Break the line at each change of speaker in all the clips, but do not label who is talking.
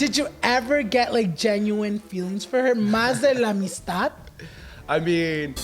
Did you ever get like genuine feelings for her? Más de la amistad?
I mean...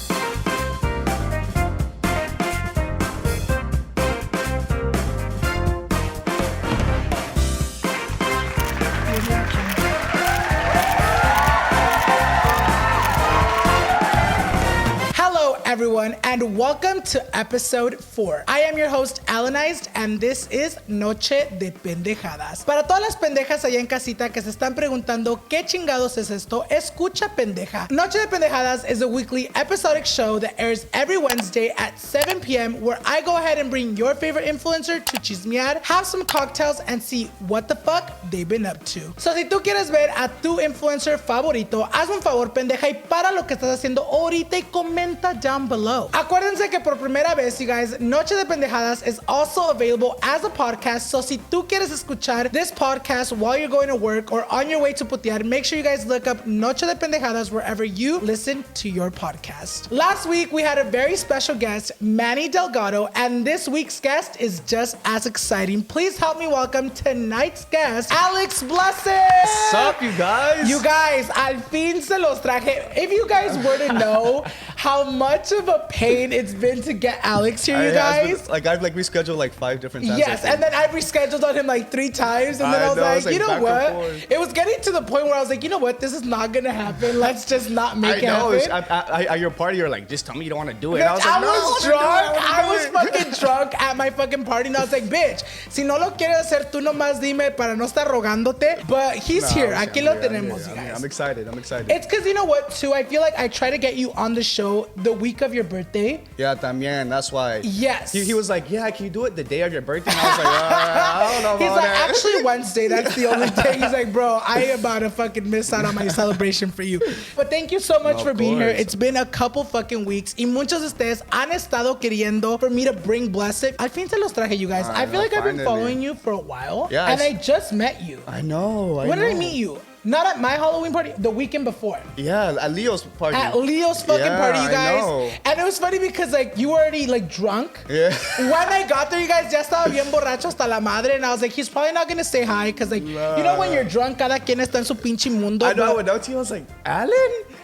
Everyone, and welcome to episode 4. I am your host, Alannized, and this is Noche De Pendejadas. Para todas las pendejas allá en casita que se están preguntando qué chingados es esto, escucha pendeja. Noche De Pendejadas is a weekly episodic show that airs every Wednesday at 7 p.m. where I go ahead and bring your favorite influencer to chismear, have some cocktails, and see what the fuck they've been up to. So si tú quieres ver a tu influencer favorito, haz un favor pendeja y para lo que estás haciendo ahorita y comenta down below. Acuérdense que por primera vez, you guys, Noche De Pendejadas is also available as a podcast. So si tú quieres escuchar this podcast while you're going to work or on your way to putear, make sure you guys look up Noche De Pendejadas wherever you listen to your podcast. Last week, we had a very special guest, Manny Delgado, and this week's guest is just as exciting. Please help me welcome tonight's guest, Alex Blessiv.
What's up, you guys?
You guys, al fin se los traje. If you guys were to know how much of a pain it's been to get Alex here, you guys.
I've rescheduled like 5 different times.
Yes, and then I've rescheduled on him like 3 times, and then I was like, you know what? It was getting to the point where I was like, you know what? This is not gonna happen. Let's just not make it happen.
At your party, you're like, just tell me you don't want to do it.
I was drunk. I was fucking drunk at my fucking party, and I was like, bitch, si no lo quieres hacer, tú nomás dime para no estar rogándote. But he's here. Aquí lo tenemos, you guys.
I'm excited.
It's because you know what, too? I feel like I try to get you on the show the week of your birthday.
Yeah, también. That's why.
Yes.
He was like, yeah, can you do it the day of your birthday? And I was like, I don't know about
He's like,
that.
actually Wednesday, that's the only day. He's like, bro, I am about to fucking miss out on my celebration for you. But thank you so much for being here. It's been a couple fucking weeks. Y muchos de ustedes han estado queriendo for me to bring Blessiv. Al fin se los traje, you guys. I feel like I've been following you for a while.
Yeah,
and I just met you.
I know.
When did I meet you? Not at my Halloween party, the weekend before.
Yeah, at Leo's party.
At Leo's fucking party, you guys.
I know.
And it was funny because like you were already like drunk.
Yeah.
When I got there, you guys, ya estaba bien borracho hasta la madre. And I was like, he's probably not gonna say hi. Cause like, you know when you're drunk, cada quien está en su pinche mundo.
I know, I went out to you, I was like, Alan?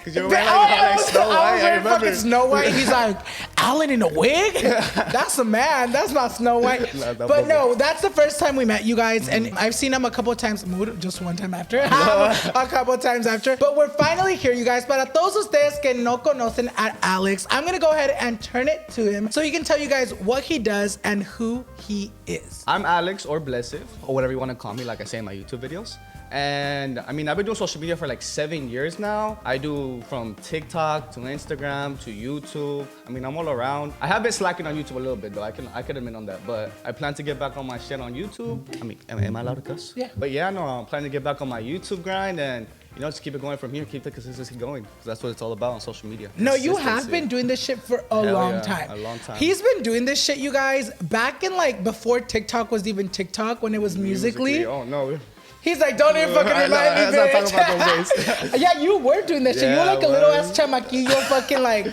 Cause you were
like
Snow White, I remember.
Fucking Snow White. He's like, Alan in a wig? That's a man. That's not Snow White. But no, that's the first time we met, you guys. And I've seen him a couple of times. Just one time after. A couple of times after. But we're finally here, you guys. Para todos ustedes que no conocen a Alex, I'm going to go ahead and turn it to him so he can tell you guys what he does and who he is.
I'm Alex or Blessiv, or whatever you want to call me, like I say in my YouTube videos. And I mean, I've been doing social media for like 7 years now. I do from TikTok to Instagram to YouTube. I mean, I'm all around. I have been slacking on YouTube a little bit though. I can admit on that. But I plan to get back on my shit on YouTube. I mean, am I allowed to cuss?
Yeah.
But yeah, no, I'm planning to get back on my YouTube grind and just keep it going from here. Keep the consistency going. Because that's what it's all about on social media.
No, you have been doing this shit for a long time.
A long time.
He's been doing this shit, you guys, back in like before TikTok was even TikTok, when it was Musically.
Oh, no.
He's like, don't even fucking remind me, bitch.
Let's not talk about those days.
Yeah, you were doing that shit. You were like a little ass chamaquillo, fucking like.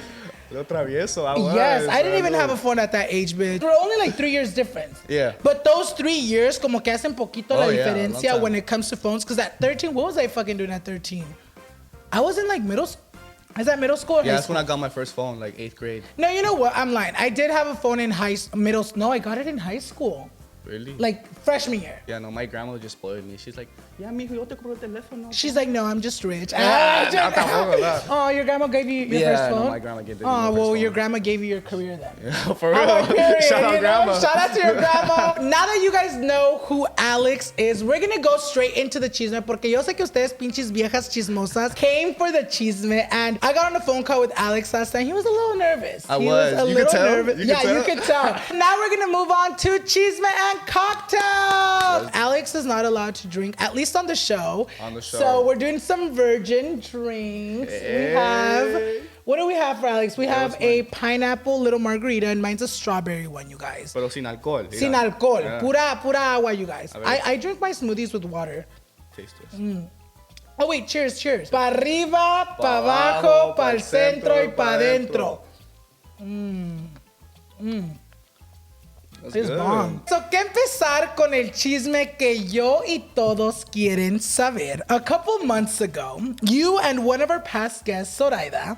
Little travieso, I was.
Yes, I didn't even have a phone at that age, bitch. We're only like 3 years difference.
Yeah.
But those 3 years, como que hacen poquito la diferencia when it comes to phones. Because at 13, what was I fucking doing at 13? I was in like middle school. Is that middle school or high school?
Yeah, that's when I got my first phone, like 8th grade.
No, you know what? I'm lying. I did have a phone in No, I got it in high school.
Really?
Like freshman year.
Yeah, no, my grandma just spoiled me. She's like, yeah, mijo, yo te compro el teléfono.
She's like, no, I'm just rich.
Oh,
your grandma gave you your first phone?
No, my grandma gave me
Oh, well, your grandma gave you your career then.
Yeah, for real. Shout out grandma.
Shout out to your grandma. Now that you guys know who Alex is, we're gonna go straight into the chisme porque yo sé que ustedes pinches viejas chismosas came for the chisme, and I got on a phone call with Alex last time. He was a little nervous.
He was a little nervous.
You could tell. Now we're gonna move on to chisme and cocktails. Alex is not allowed to drink, at least on the show. So we're doing some virgin drinks. We have, what do we have for Alex? We have a pineapple little margarita, and mine's a strawberry one, you guys.
Pero sin alcohol.
Sin alcohol. Yeah. Pura agua, you guys. I drink my smoothies with water.
Taste this.
Oh wait, cheers. Pa arriba, pa abajo, pa el centro y pa dentro.
That's
It's
good.
bomb. So, ¿qué empezar con el chisme que yo y todos quieren saber? A couple months ago, you and one of our past guests, Zoraida,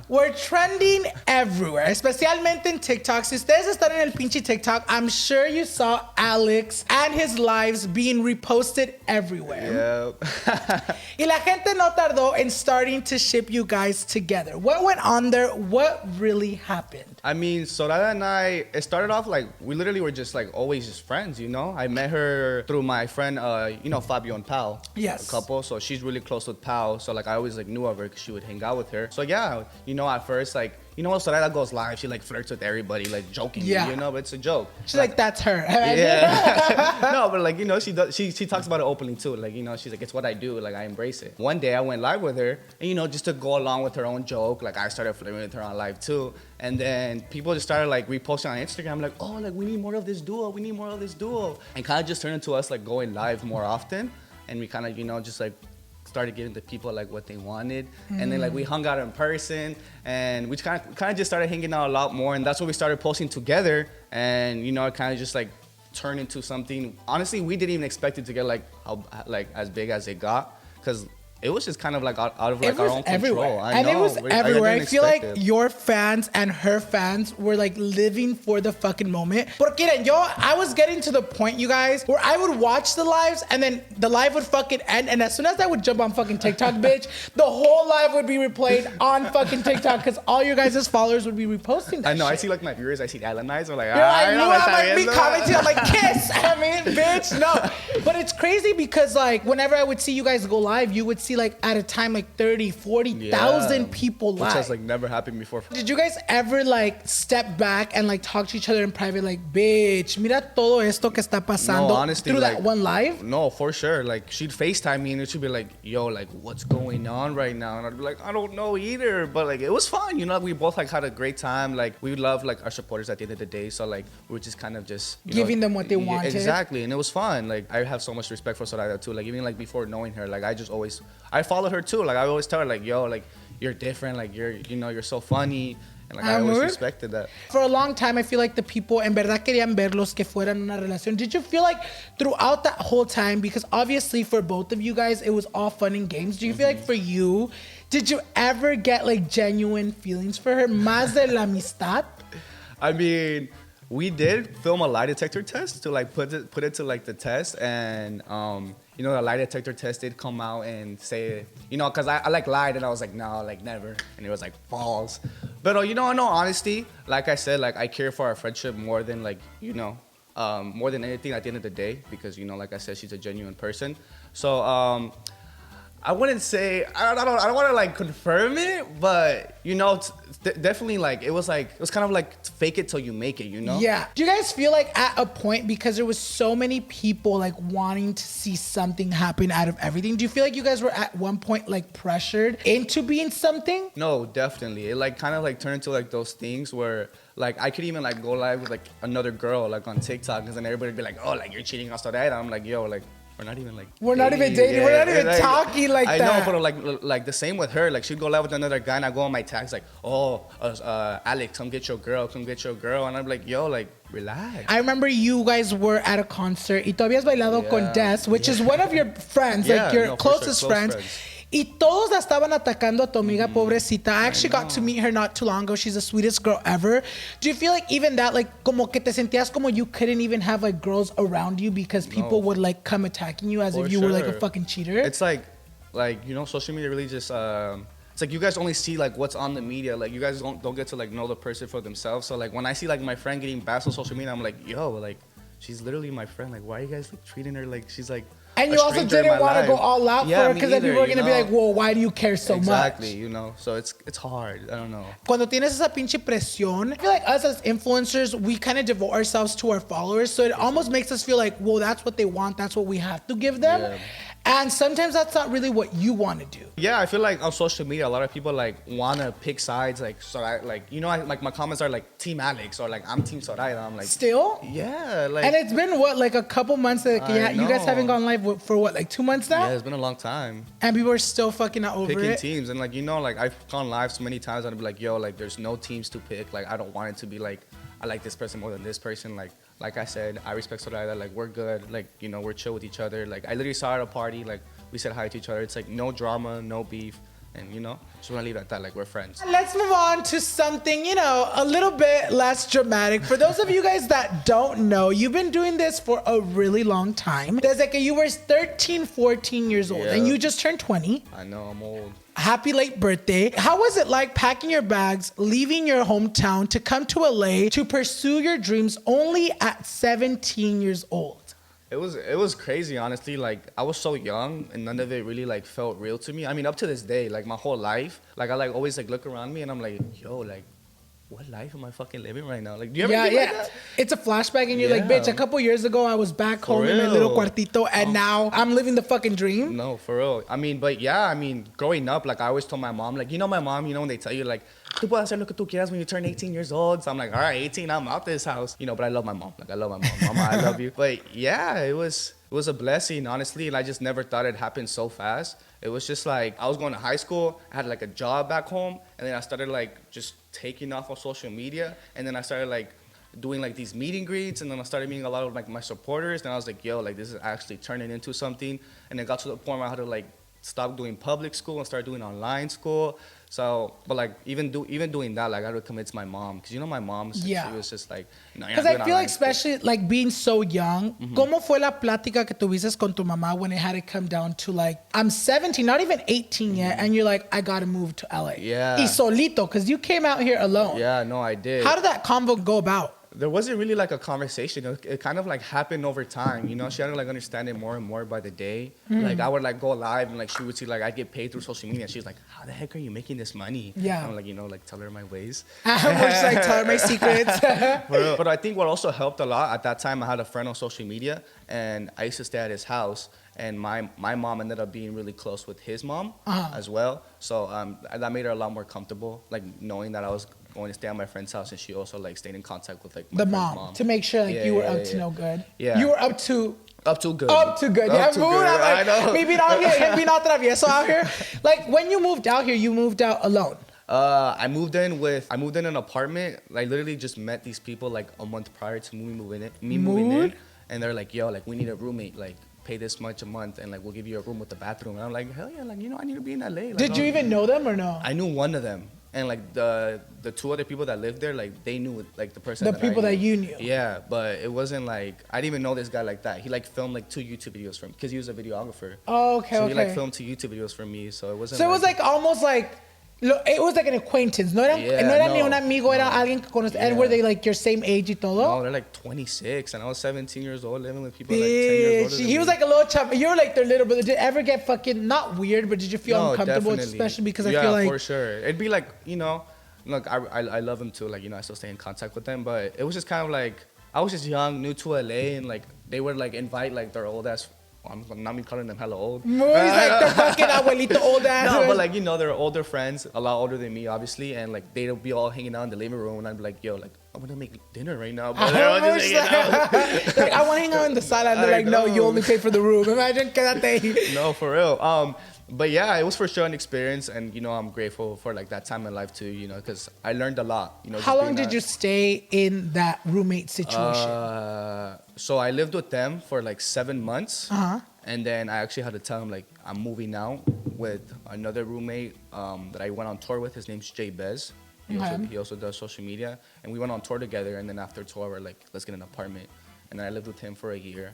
were trending everywhere, especialmente en TikTok. Si ustedes están en el pinche TikTok, I'm sure you saw Alex and his lives being reposted everywhere.
Yeah.
Y la gente no tardó in starting to ship you guys together. What went on there? What really happened?
I mean, Soraya and I, it started off like, we literally were just like always just friends, you know? I met her through my friend, Fabio and Pal.
Yes.
A couple, so she's really close with Pal. So like, I always like knew of her because she would hang out with her. So yeah, at first, like, when Soraya goes live, she like flirts with everybody, like joking, but it's a joke.
She's like, that's her.
Yeah. No, but like, she talks about it openly too. Like, she's like, it's what I do. Like, I embrace it. One day I went live with her and, just to go along with her own joke, like I started flirting with her on live too. And then people just started like reposting on Instagram, like, oh, like we need more of this duo. We need more of this duo. And kind of just turned into us like going live more often. And we kind of, just like started giving the people like what they wanted. And then like we hung out in person and we kind of just started hanging out a lot more. And that's when we started posting together. And, it kind of just like turned into something. Honestly, we didn't even expect it to get like as big as it got. Because it was just kind of like out of like our own control.
It was everywhere. I feel like
it.
your fans and her fans were like living for the fucking moment. Porque I was getting to the point, you guys, where I would watch the lives and then the live would fucking end. And as soon as I would jump on fucking TikTok, bitch, the whole live would be replayed on fucking TikTok because all your guys' followers would be reposting that
I know.
shit.
I see like my viewers, I see Alannized. I'm like,
I knew I'm like me commenting. I'm like, kiss. I mean, bitch, no. But it's crazy because like whenever I would see you guys go live, you would see like at a time like 30, 40,000 people live.
Which has like never happened before.
Did you guys ever like step back and like talk to each other in private like, bitch, mira todo esto que está pasando
honestly,
through
like,
that one live?
No, for sure. Like she'd FaceTime me and she'd be like, yo, like what's going on right now? And I'd be like, I don't know either. But like it was fun, we both like had a great time. Like we love like our supporters at the end of the day. So like we were just kind of just
giving them what they wanted.
Exactly. And it was fun. Like I have so much respect for Soraya too. Like even like before knowing her, like I followed her too. Like I always tell her like, yo, like you're different. Like you're so funny. And like I always respected that.
For a long time, I feel like the people en verdad querían verlos que fueran una relación. Did you feel like throughout that whole time, because obviously for both of you guys, it was all fun and games. Do you feel like for you, did you ever get like genuine feelings for her? Más de la amistad?
I mean, we did film a lie detector test to like put it to like the test, and the lie detector test did come out and say, because I like lied and I was like, no, like never, and it was like false. But in all honesty, like I said, like I care for our friendship more than like more than anything at the end of the day, because like I said, she's a genuine person. So I wouldn't say I don't want to like confirm it, but definitely like it was kind of like fake it till you make it,
Yeah. Do you guys feel like at a point, because there was so many people like wanting to see something happen out of everything, do you feel like you guys were at one point like pressured into being something?
No, definitely. It like kind of like turned into like those things where like I could even like go live with like another girl like on TikTok, and then everybody would be like, oh, like you're cheating on Soraya. I'm like, yo, like we're not even like
we're not even dating. Yeah, we're not even
like,
talking like
I
that.
know, but like the same with her. Like she'd go live with another guy, and I go on my tags like, oh, Alex, come get your girl, and I'm like, yo, like relax.
I remember you guys were at a concert y tú habías bailado con Des, which is one of your friends, like your closest friends. Y todos la estaban atacando a tu amiga, pobrecita. I actually got to meet her not too long ago. She's the sweetest girl ever. Do you feel like even that, like, como que te sentías como you couldn't even have like girls around you because people would like come attacking you as if you were like a fucking cheater?
It's like social media really just it's like you guys only see like what's on the media. Like you guys don't get to like know the person for themselves. So like when I see like my friend getting bashed on social media, I'm like, yo, like she's literally my friend. Like why are you guys like treating her like she's like
and you also didn't want to go all out for her, because then people are going to be like, well, why do you care so much?
Exactly, so it's hard. I don't know.
Cuando tienes esa pinche presión, I feel like us as influencers, we kind of devote ourselves to our followers. So it almost makes us feel like, well, that's what they want. That's what we have to give them. Yeah. And sometimes that's not really what you want to do.
Yeah, I feel like on social media, a lot of people like want to pick sides. Like, so I like my comments are like Team Alex or like I'm Team Soraya. I'm like,
still?
Yeah. Like,
and it's been what, like a couple months that you guys haven't gone live for what, like 2 months now?
Yeah, it's been a long time.
And people are still fucking not over
picking
it.
Teams. And like, like I've gone live so many times and I'd be like, yo, like there's no teams to pick. Like I don't want it to be like, I like this person more than this person. Like like I said, I respect Soraya. Like, we're good. Like, you know, we're chill with each other. Like, I literally saw her at a party. Like, we said hi to each other. It's like no drama, no beef. And, you know, just want to leave it at that. Like, we're friends.
Let's move on to something, you know, a little bit less dramatic. For those of you guys that don't know, you've been doing this for a really long time. Desde que you were 13, 14 years old, and you just turned 20.
I know, I'm old.
Happy late birthday. How was it like packing your bags, leaving your hometown to come to LA to pursue your dreams only at 17 years old?
It was crazy, honestly. Like, I was so young and none of it really like felt real to me. I mean, up to this day, like my whole life, like I like always like look around me and I'm like, yo, like, what life am I fucking living right now? Like, do you ever think like that?
It's a flashback and you're like, bitch, a couple years ago I was back home in my little cuartito and now I'm living the fucking dream.
No, for real. I mean, but yeah, I mean, growing up, like I always told my mom, like, you know my mom, you know when they tell you like, tú puedes hacer lo que tú quieras when you turn 18 years old. So I'm like, all right, 18, I'm out this house. You know, but I love my mom. Like, I love my mom. Mama, I love you. But yeah, it was a blessing, honestly. And I just never thought it happened so fast. It was just like, I was going to high school. I had like a job back home. And then I started like just taking off on social media. And then I started like doing like these meet and greets. And then I started meeting a lot of like my supporters. And I was like, yo, like this is actually turning into something. And it got to the point where I had to like stop doing public school and start doing online school. So, but like even doing that, like I would convince my mom, because you know my mom, she was just like, no,
because I feel like especially like being so young, ¿cómo fue la plática que tuviste con tu mamá when it had to come down to like, I'm 17, not even 18 yet, and you're like, I gotta move to LA.
Yeah.
Y solito, because you came out here alone.
Yeah, no, I did.
How did that convo go about?
There wasn't really like a conversation. It kind of like happened over time, you know. She had to like understand it more and more by the day. Like I would like go live and like she would see like I get paid through social media. And she's like, how the heck are you making this money?
Yeah.
And I'm like, you know, like tell her my ways.
We're just like tell her my secrets.
But I think what also helped a lot at that time, I had a friend on social media and I used to stay at his house. And my mom ended up being really close with his mom as well. So that made her a lot more comfortable, like knowing that I was going to stay at my friend's house, and she also like stayed in contact with like my
the mom to make sure like you were up to no good.
Yeah,
you were up to good.
Up to good.
Yeah,
I know.
Maybe out here, maybe not travieso out here. Like when you moved out here, you moved out alone.
I moved in an apartment. I literally just met these people like a month prior to moving in, and they're like, yo, like we need a roommate, like pay this much a month and like we'll give you a room with a bathroom. And I'm like, hell yeah, like you know I need to be in LA. Like,
did you even know them or no?
I knew one of them. And like the two other people that lived there, like they knew like the person.
The people that you knew.
Yeah, but it wasn't like I didn't even know this guy like that. He like filmed like 2 YouTube videos for me because he was a videographer.
Oh, okay.
So he like filmed 2 YouTube videos for me. So it wasn't.
So it was like almost like. It was like an acquaintance. No era ni un amigo, era alguien que conoce. And were they like your same age y todo?
No, they're like 26, and I was 17 years old living with people like 10 years older than
he was
me.
like a little chub. You were like their little brother. Did it ever get fucking not weird, but did you feel uncomfortable?
Definitely.
Especially because I feel like
for sure. It'd be like, you know, look, I love them too. Like, you know, I still stay in contact with them, but it was just kind of like I was just young, new to LA, and like they would like invite like their old ass. I'm not me calling them hella old.
He's like the fucking abuelito old ass.
No, but like, you know, they're older friends, a lot older than me, obviously, and like they'll be all hanging out in the living room, and I'd be like, yo, like I'm gonna make dinner right now, but they're all just hanging out.
Like I want to hang out in the sala, and they're like, no, you only pay for the room. Imagine quédate.
No, for real. But yeah, it was for sure an experience, and you know, I'm grateful for like that time in life too, you know, because I learned a lot. You know,
how long did you stay in that roommate situation?
So I lived with them for like 7 months, and then I actually had to tell him like I'm moving out with another roommate that I went on tour with. His name's Jay Bez. He also does social media, and we went on tour together. And then after tour, we're like, let's get an apartment, and then I lived with him for a year.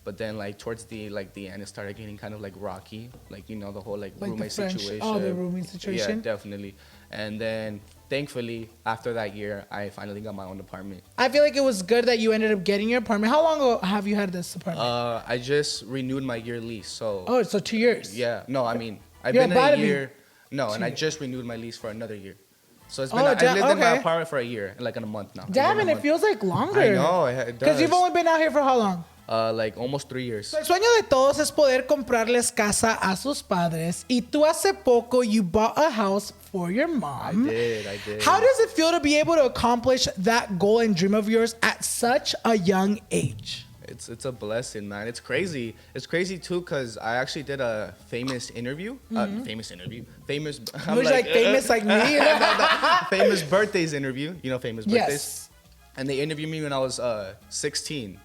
But then, like, towards the end, it started getting kind of, like, rocky. Like, you know, the whole, like roommate situation.
Oh, the roommate situation?
Yeah, definitely. And then, thankfully, after that year, I finally got my own apartment.
I feel like it was good that you ended up getting your apartment. How long ago have you had this apartment?
I just renewed my year lease, so...
Oh, so 2 years.
Yeah. No, I mean, I've been a year... No, and I just renewed my lease for another year. So it's been... I lived in my apartment for a year, like in a month now.
Damn, and it feels like longer.
I know, it does.
Because you've only been out here for how long?
Like almost 3 years.
So el sueño de todos es poder comprarles casa a sus padres. Y tú hace poco, you bought a house for your mom.
I did.
How does it feel to be able to accomplish that goal and dream of yours at such a young age?
It's a blessing, man. It's crazy. It's crazy too, cause I actually did a famous interview. Famous.
Famous like me.
Famous birthdays interview. You know, famous birthdays.
Yes.
And they interviewed me when I was 16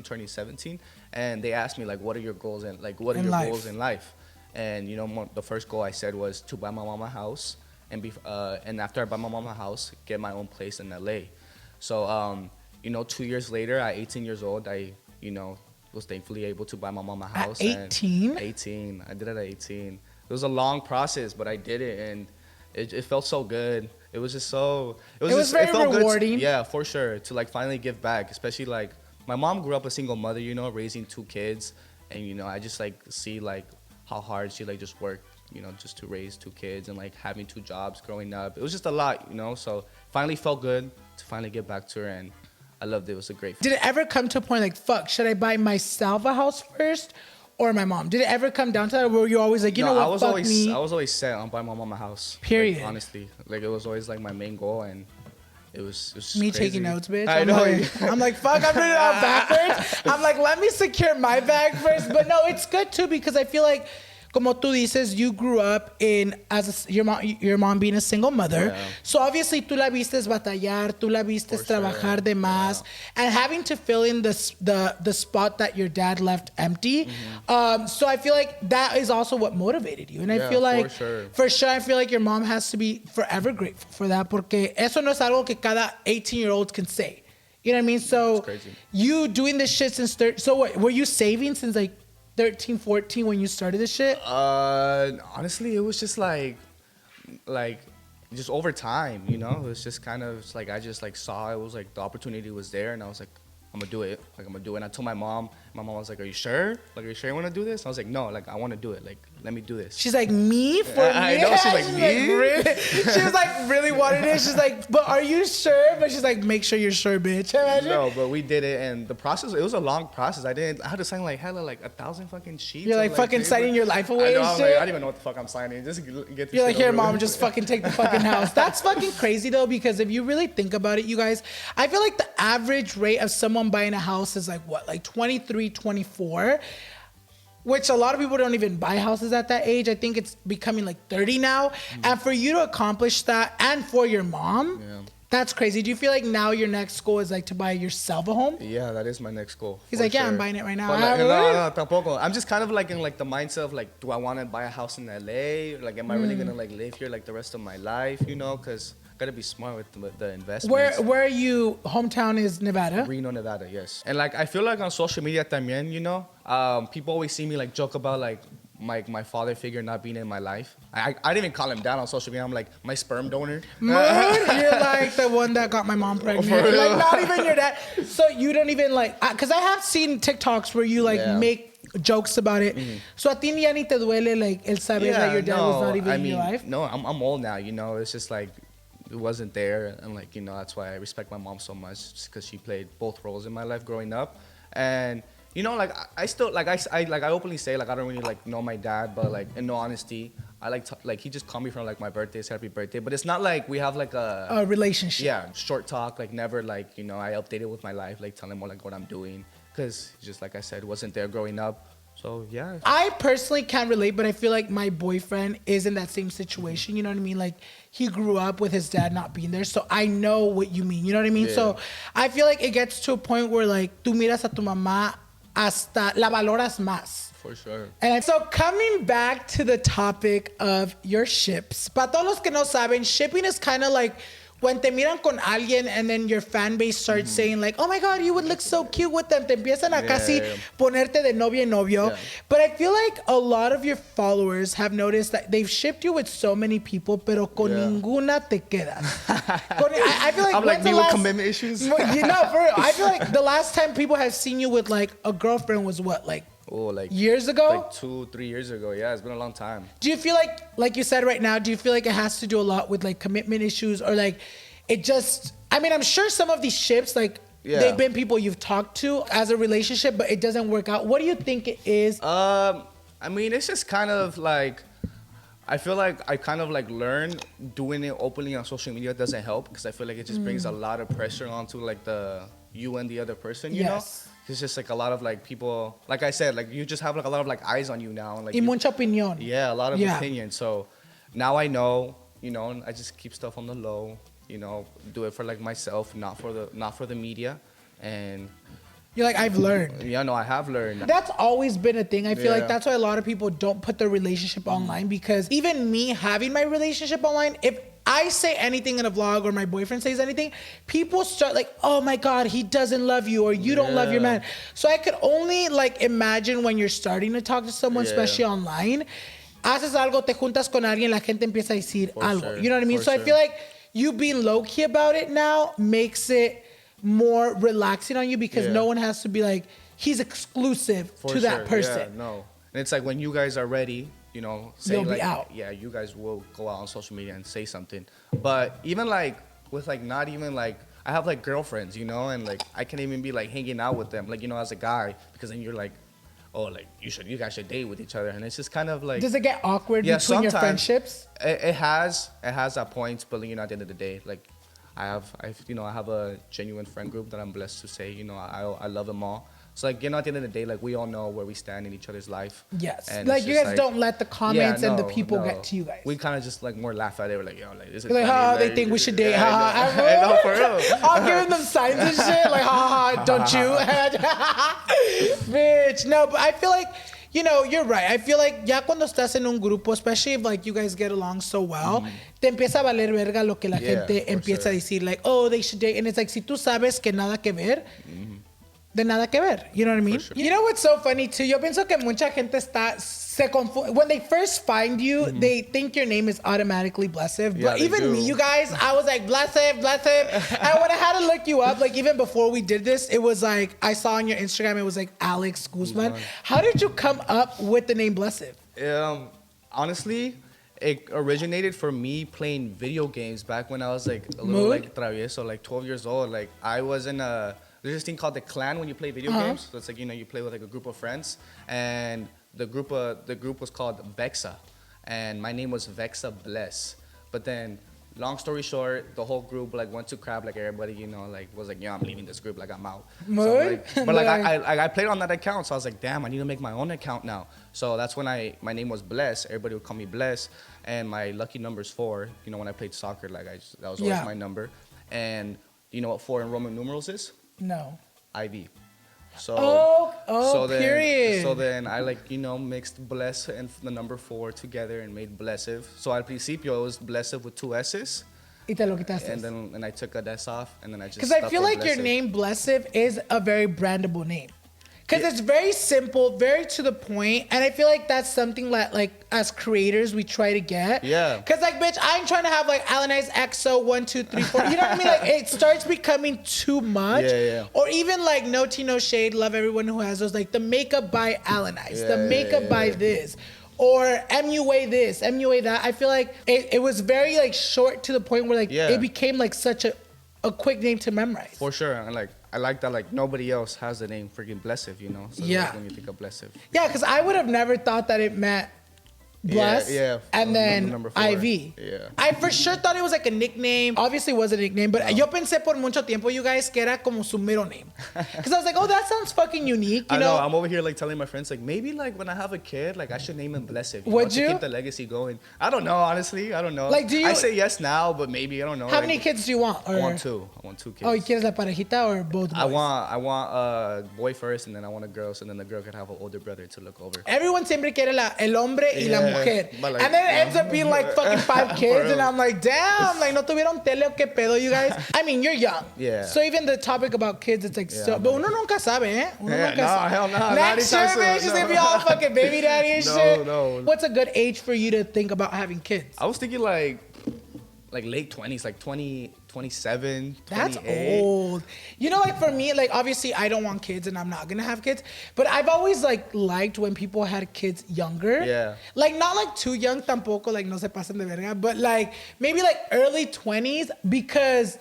turning 17, and they asked me like, what are your goals in goals in life? And you know, the first goal I said was to buy my mom a house, and after I buy my mom a house, get my own place in LA. So you know, 2 years later, at 18 years old, I was thankfully able to buy my mom a house.
At 18?
18. I did it at 18. It was a long process, but I did it, and it felt so good. It was just so. It was
very rewarding.
Yeah, for sure. To like finally give back, especially like my mom grew up a single mother, you know, raising 2 kids, and you know, I just like see like how hard she like just worked, you know, just to raise 2 kids and like having 2 jobs growing up. It was just a lot, you know. So finally felt good to finally get back to her, and I loved it. It was a great.
Did it ever come to a point like, fuck, should I buy myself a house first or my mom? Did it ever come down to that, or were you always like, you know what,
I was always set on buying my mom a house.
Period.
Like, honestly, like it was always like my main goal, and it was
me
crazy.
taking notes, bitch.
I know.
I'm like, fuck, I'm doing it all backwards. I'm like, let me secure my bag first. But no, it's good too, because I feel like, como tú dices, you grew up your mom being a single mother.
Yeah.
So obviously tú la vistes batallar, tú la vistes trabajar de más, and having to fill in the spot that your dad left empty.
Mm-hmm.
So I feel like that is also what motivated you. And I feel like, for sure, I feel like your mom has to be forever grateful for that, porque eso no es algo que cada 18-year-old can say. You know what I mean? So you doing this shit since so what, were you saving since like 13, 14 when you started this shit?
Honestly, it was just like just over time, you know. It was just kind of like I just like saw it was like the opportunity was there, and I was like, I'm gonna do it. Like, I'm gonna do it. And I told my mom. My mom was like, "Are you sure? Like, are you sure you want to do this?" And I was like, "No, like, I want to do it. Like, let me do this."
She's like, "Me for me?"
I know. She's like, "Me?"
Like, really? She was like, really wanted it. She's like, "But are you sure?" But she's like, "Make sure you're sure, bitch." Imagine?
No, but we did it, and the process. It was a long process. I had to sign like hella like 1,000 fucking sheets.
You're like fucking signing your life away.
I know.
And shit.
Like, I don't even know what the fuck I'm signing. Just get. This
You're like,
shit
"Here,
over
mom,
with."
just fucking take the fucking house." That's fucking crazy though, because if you really think about it, you guys, I feel like the average rate of someone buying a house is like what, like 23, 24. Which a lot of people don't even buy houses at that age. I think it's becoming like 30 now. And for you to accomplish that, and for your mom, that's crazy. Do you feel like now your next goal is like to buy yourself a home?
Yeah, that is my next goal.
He's like, yeah, I'm buying it right now.
But like, no, tampoco. I'm just kind of like in like the mindset of like, do I want to buy a house in LA? Or like, am I really gonna like live here like the rest of my life? You know, because gotta be smart with the investments.
Where are you? Hometown is Nevada?
Reno, Nevada, yes. And like I feel like on social media también, you know, people always see me like joke about like my father figure not being in my life. I didn't even call him down on social media. I'm like my sperm donor.
Moon, you're like the one that got my mom pregnant. Like not even your dad. So you don't even like, because I have seen TikToks where you like make jokes about it. So a ti ya ni te duele like el saber that your dad was not even in your life?
No, I'm old now, you know. It's just like it wasn't there, and like, you know, that's why I respect my mom so much, just because she played both roles in my life growing up. And you know, like I still like I openly say like I don't really like know my dad, but like in no honesty, I like he just called me from like my birthday, said happy birthday, but it's not like we have like a
relationship.
Yeah, short talk, like never like, you know, I updated with my life, like telling him more like what I'm doing, because just like I said, wasn't there growing up. So yeah,
I personally can't relate, but I feel like my boyfriend is in that same situation. You know what I mean? Like he grew up with his dad not being there, so I know what you mean. You know what I mean?
Yeah.
So I feel like it gets to a point where like tú miras a tu mamá hasta la valoras más.
For sure.
And so coming back to the topic of your ships, para todos los que no saben, shipping is kind of like when te miran con alguien and then your fan base starts saying like, oh my God, you would look so cute with them. Te empiezan a casi ponerte de novia y novio. Yeah. But I feel like a lot of your followers have noticed that they've shipped you with so many people, pero con ninguna te quedas. I feel like
I'm like me with commitment issues.
You know, for real, I feel like the last time people have seen you with like a girlfriend was what, like years ago?
Like 2-3 years ago. Yeah, it's been a long time.
Do you feel like you said right now, do you feel like it has to do a lot with like commitment issues, or like it just, I mean, I'm sure some of these ships, like they've been people you've talked to as a relationship, but it doesn't work out. What do you think it is?
I mean, it's just kind of like, I feel like I kind of like learned doing it openly on social media doesn't help, because I feel like it just brings a lot of pressure onto like you and the other person, you know? It's just like a lot of like people, like I said, like you just have like a lot of like eyes on you now. And, like,
y mucha opinión.
Yeah, a lot of opinion. So now I know, you know, I just keep stuff on the low. you know, do it for like myself, not for the media. And
You're like, I've learned.
yeah, no, I have learned.
That's always been a thing. I feel like
Yeah.
that's why a lot of people don't put their relationship online, because even me having my relationship online, if I say anything in a vlog or my boyfriend says anything, people start like, oh my God, he doesn't love you, or you don't love your man. So I could only like imagine when you're starting to talk to someone, especially online, haces algo, te juntas con alguien, la gente empieza a decir algo.
Sure.
You know what I mean?
For
So I
sure.
feel like you being low key about it now makes it more relaxing on you, because no one has to be like, he's exclusive to that person.
Yeah, no. And it's like when you guys are ready, you know, say
You'll be
like,
out.
yeah, you guys will go out on social media and say something. But even like with like not even like, I have like girlfriends, you know, and like I can't even be like hanging out with them, like, you know, as a guy, because then you're like, oh, like you guys should date with each other, and it's just kind of like.
Does it get awkward between your friendships?
It has at points, but you know, at the end of the day, like I have a genuine friend group that I'm blessed to say, you know, I love them all. So like, you know, at the end of the day, like we all know where we stand in each other's life.
Yes.
And
Like
it's
you
just
guys don't let the comments and the
no,
people
no.
get to you guys.
We kind of just like more laugh at it. We're like, yo, like this is
Like,
funny.
they
Like,
think we should date.
yeah,
Ha ha.
I know, for real.
I'm giving them signs and shit. Like, ha ha, don't you? Bitch. No, but I feel like, you know, you're right. I feel like ya cuando estás en un grupo, especially if like you guys get along so well, te empieza a valer verga lo que la gente
for
empieza
sure.
a decir. Like, oh, they should date. And it's like, si tú sabes que nada que ver, de nada que ver. You know what I mean?
Sure.
You know what's so funny too? Yo pienso que mucha gente se confunde. When they first find you, they think your name is automatically Blessiv.
Yeah,
But
they
even
do.
me, you guys, I was like, Blessiv. And when I had to look you up, like even before we did this, it was like, I saw on your Instagram, it was like Alex Guzman. How did you come up with the name Blessiv?
Honestly, it originated for me playing video games back when I was like a little
Mood?
like travieso, like 12 years old. Like I was in there's this thing called the clan when you play video games. So it's like, you know, you play with like a group of friends, and the group was called Vexa, and my name was Vexa Bless. But then, long story short, the whole group like went to crap. Like everybody, you know, like was like, yeah, I'm leaving this group. Like I'm out. So,
Mood?
but like I played on that account, so I was like, damn, I need to make my own account now. So that's when my name was Bless. Everybody would call me Bless, and my lucky number is 4. You know, when I played soccer, like that was always my number. And you know what 4 in Roman numerals is?
No.
IV. So
period.
So then I like, you know, mixed Bless and the number 4 together and made Blessiv. So al principio it was Blessiv with 2 S's.
Y te lo quitaste.
And I took a S off, and then I just.
Because I
stuck
feel
with
like your
Blessiv.
name Blessiv is a very brandable name. Because it's very simple, very to the point, and I feel like that's something that, like, as creators, we try to get.
Yeah.
Because, like, bitch, I ain't trying to have, like, Alannized EXO 1, 2, 3, 4. You know what I mean? Like, it starts becoming too much.
Yeah.
Or even, like, No Tea, No Shade, love everyone who has those, like, the makeup by Alannized, the makeup by this. Or MUA this, MUA that. I feel like it was very, like, short to the point where, like, it became, like, such a quick name to memorize.
For sure. And, like, I like that, like, nobody else has the name freaking Blessiv, you know? So like, when you think of Blessiv.
Yeah, because I would have never thought that it meant Bless and then
number 4.
IV.
Yeah.
I for sure thought it was like a nickname. Obviously, it was a nickname, but yo pensé por mucho tiempo, you guys, que era como su middle name. Because I was like, oh, that sounds fucking unique. You know?
I'm over here, like, telling my friends, like, maybe, like, when I have a kid, like, I should name him Blessiv.
Would
To
you?
keep the legacy going. I don't know, honestly. I don't know.
Like, do you-
I say yes now, but maybe, I don't know.
How
like,
many kids do you want?
I want 2. I want 2 kids.
Oh, you quieres la parejita or both boys?
I want a boy first, and then I want a girl, so then the girl could have an older brother to look over.
Everyone siempre quiere el hombre y la mujer.
But like,
And then it ends up being like fucking 5 kids. And I'm like, damn, like no tuvieron tele o qué pedo, you guys. I mean, you're young.
Yeah.
So even the topic about kids, it's like, so, but uno nunca sabe, eh? Uno nunca sabe.
Hell no.
Next year, bitch, she's gonna be all fucking baby daddy and shit.
No.
What's a good age for you to think about having kids?
I was thinking like late 20s, like 27, 28.
That's old. You know, like for me, like obviously I don't want kids and I'm not gonna have kids, but I've always like liked when people had kids younger.
Yeah.
Like not like too young tampoco, like no se pasen de verga, but like maybe like early 20s, because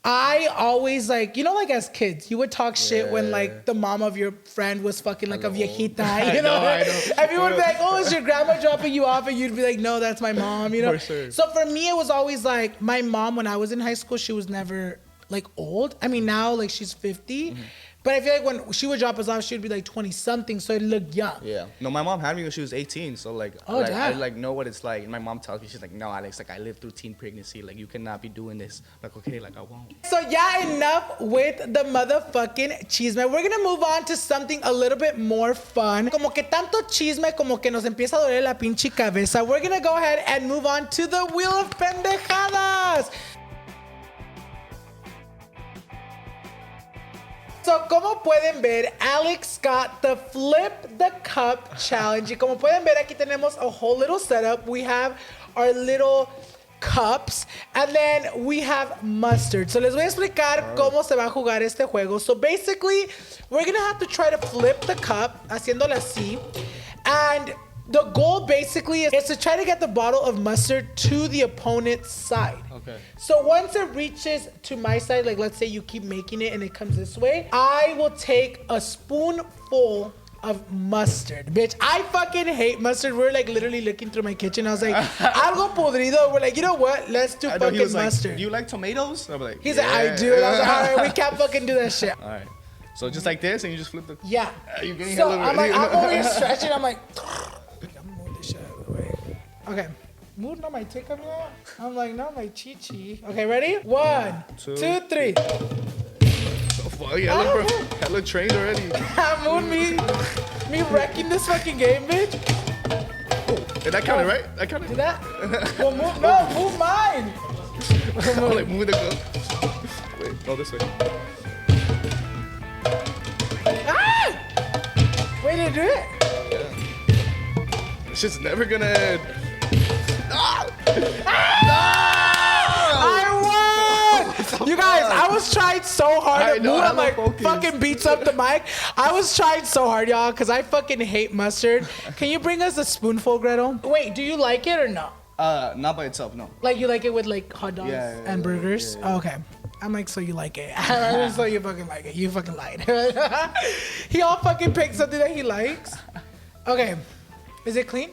I always like, you know, like as kids, you would talk shit when like the mom of your friend was fucking like a viejita, you know?
I know.
Everyone would be like, oh, is your grandma dropping you off? And you'd be like, no, that's my mom, you know?
For sure.
So for me, it was always like my mom, when I was in high school, she was never like old. I mean, now like she's 50, But I feel like when she would drop us off, she would be like 20 something, so it looked young.
Yeah. No, my mom had me when she was 18, so like, I like know what it's like. And my mom tells me, she's like, no, Alex, like I lived through teen pregnancy, like you cannot be doing this. I'm like, okay, like I won't.
So yeah, enough with the motherfucking chisme. We're gonna move on to something a little bit more fun. Como que tanto chisme, como que nos empieza a doler la pinche cabeza. We're gonna go ahead and move on to the Wheel of Pendejadas. So, como pueden ver, Alex got the Flip the Cup challenge. Y como pueden ver, aquí tenemos a whole little setup. We have our little cups, and then we have mustard. So, les voy a explicar cómo se va a jugar este juego. So, basically, we're gonna have to try to flip the cup, haciéndolo así. And the goal basically is to try to get the bottle of mustard to the opponent's side.
Okay.
So once it reaches to my side, like let's say you keep making it and it comes this way, I will take a spoonful of mustard. Bitch, I fucking hate mustard. We're like literally looking through my kitchen. I was like, algo podrido. We're like, you know what? Let's do fucking mustard.
Like, do you like tomatoes? I'm like,
he's like, I do. And I was like, all right, we can't fucking do that shit.
All right. So just like this, and you just flip the.
Yeah.
You're getting
so
hella
I'm like,
ready.
I'm over here stretching. I'm like, I'm gonna move this shit out of the way. Okay. Move, no, my take up now. I'm like, no, my chi. Okay, ready? One, two, three.
So far, hella trained already.
Moon, me wrecking this fucking game, bitch.
Oh, and that counted, right? That counted.
Did that? Well, move, no, move mine.
I'm like, move the glove. Wait, no, this way.
Ah! Way to do it.
Yeah. This shit's never gonna end. Ah!
I won! You guys, I was trying so hard. Moon, I'm like, fucking beats up the mic. I was trying so hard, y'all, because I fucking hate mustard. Can you bring us a spoonful, Gretel? Wait, do you like it or no?
Not by itself, no.
Like you like it with like hot dogs and burgers? Yeah. Oh, okay. I'm like, so you like it. So you fucking like it. You fucking lied. He all fucking picked something that he likes. Okay. Is it clean?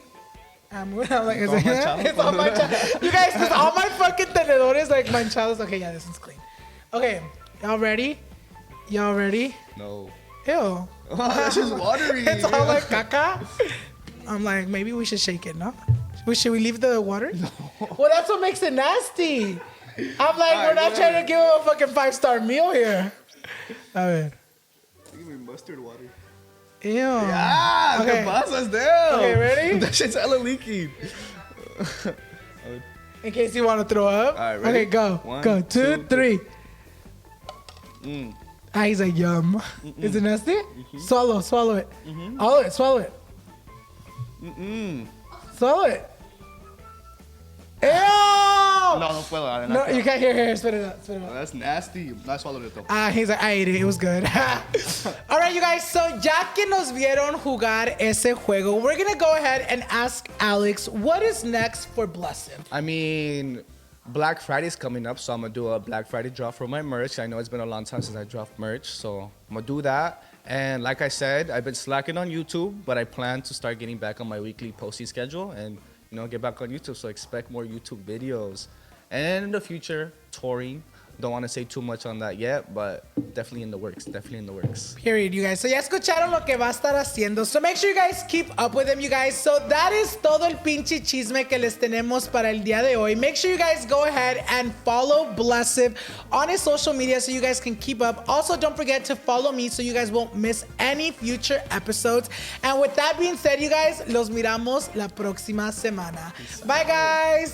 I'm like, is it? It's all manchados. You guys, it's all my fucking tenedores like manchados. Okay, yeah, this one's clean. Okay, y'all ready? Y'all ready?
No.
Ew.
It's just watery.
It's all like caca. I'm like, maybe we should shake it, no? Should we leave the water?
No.
Well, that's what makes it nasty. I'm like, we're not trying to give him a fucking 5-star meal here. A ver.
Give me mustard water.
Ew.
Yeah,
okay.
¿Qué pasas, damn?
Okay, ready?
That shit's hella leaky.
In case you want to throw up.
All right, ready?
Okay, go.
One,
go. Two, three.
Mm.
Ah, he's like, yum. Is it nasty? Swallow it. Swallow it. Swallow it. Ew!
No puedo.
No, you can't hear here. Spit it out.
That's nasty. I swallowed it though.
He's like, I ate it. It was good. All right, you guys. So, ya que nos vieron jugar ese juego, we're going to go ahead and ask Alex, what is next for Blessiv?
I mean, Black Friday's coming up, so I'm going to do a Black Friday drop for my merch. I know it's been a long time since I dropped merch, so I'm going to do that. And like I said, I've been slacking on YouTube, but I plan to start getting back on my weekly posting schedule and, you know, get back on YouTube. So expect more YouTube videos. And in the future, touring. Don't want to say too much on that yet, but definitely in the works.
Period, you guys. So ya escucharon lo que va a estar haciendo. So make sure you guys keep up with him, you guys. So that is todo el pinche chisme que les tenemos para el día de hoy. Make sure you guys go ahead and follow Blessiv on his social media so you guys can keep up. Also, don't forget to follow me so you guys won't miss any future episodes. And with that being said, you guys, los miramos la próxima semana. Bye, guys.